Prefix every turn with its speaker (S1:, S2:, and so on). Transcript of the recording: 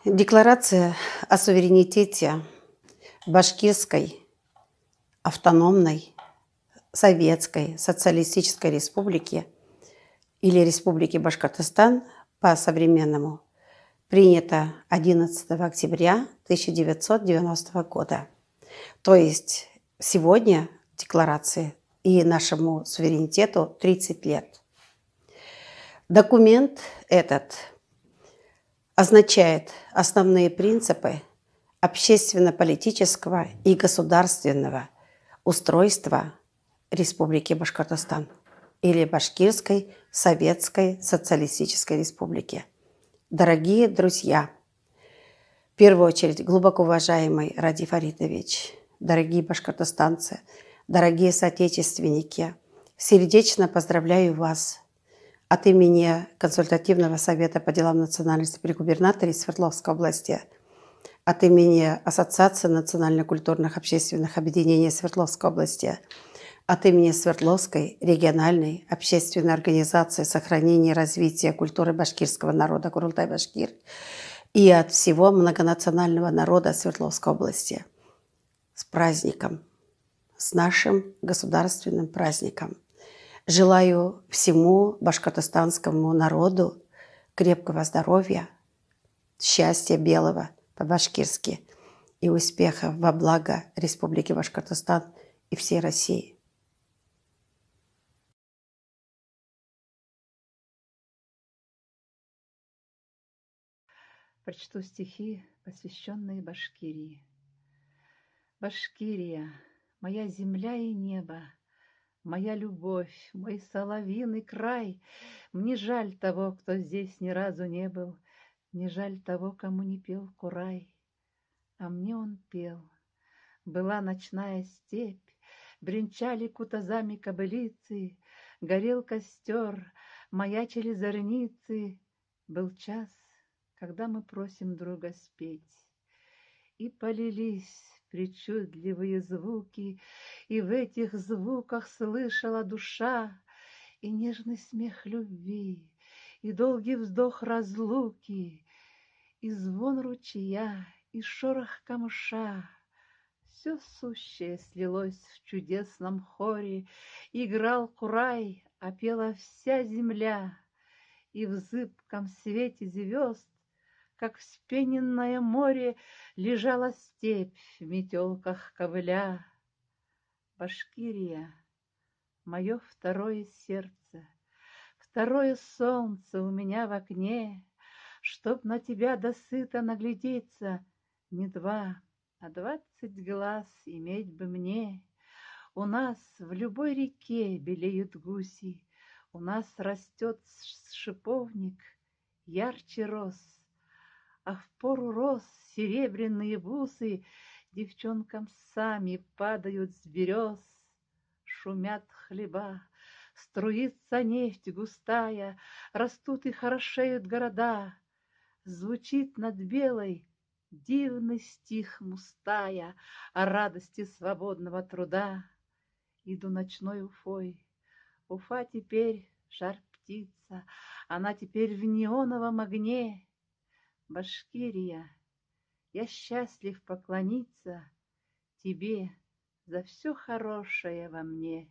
S1: Декларация о суверенитете Башкирской автономной Советской Социалистической Республики или Республики Башкортостан по-современному принята 11 октября 1990 года. То есть сегодня декларации и нашему суверенитету 30 лет. Документ этот означает основные принципы общественно-политического и государственного устройства Республики Башкортостан или Башкирской Советской Социалистической Республики. Дорогие друзья, в первую очередь глубоко уважаемый Ради Фаритович, дорогие башкортостанцы, дорогие соотечественники, сердечно поздравляю вас от имени Консультативного совета по делам национальности при губернаторе Свердловской области, от имени Ассоциации национально-культурных общественных объединений Свердловской области, от имени Свердловской региональной общественной организации сохранения и развития культуры башкирского народа Курултай-Башкир и от всего многонационального народа Свердловской области. С праздником, с нашим государственным праздником. Желаю всему башкортостанскому народу крепкого здоровья, счастья белого по-башкирски и успехов во благо Республики Башкортостан и всей России.
S2: Прочту стихи, посвященные Башкирии. Башкирия, моя земля и небо, моя любовь, мой соловьиный край. Мне жаль того, кто здесь ни разу не был, не жаль того, кому не пел курай. А мне он пел. Была ночная степь, бренчали кутазами кобылицы, горел костер, маячили зорницы. Был час, когда мы просим друга спеть. И полились причудливые звуки, и в этих звуках слышала душа и нежный смех любви, и долгий вздох разлуки, и звон ручья, и шорох камыша. Все сущее слилось в чудесном хоре, играл курай, а пела вся земля, и в зыбком свете звезд, как вспененное море, лежала степь в метелках ковыля. Башкирия, мое второе сердце, второе солнце у меня в окне, чтоб на тебя досыта наглядеться, не 2, а 20 глаз иметь бы мне. У нас в любой реке белеют гуси, у нас растет шиповник ярче роз, а в пору роз серебряные бусы девчонкам сами падают с берез. Шумят хлеба, струится нефть густая, растут и хорошеют города. Звучит над белой дивный стих Мустая о радости свободного труда. Иду ночной Уфой. Уфа теперь жар-птица, она теперь в неоновом огне. Башкирия, я счастлив поклониться тебе за все хорошее во мне.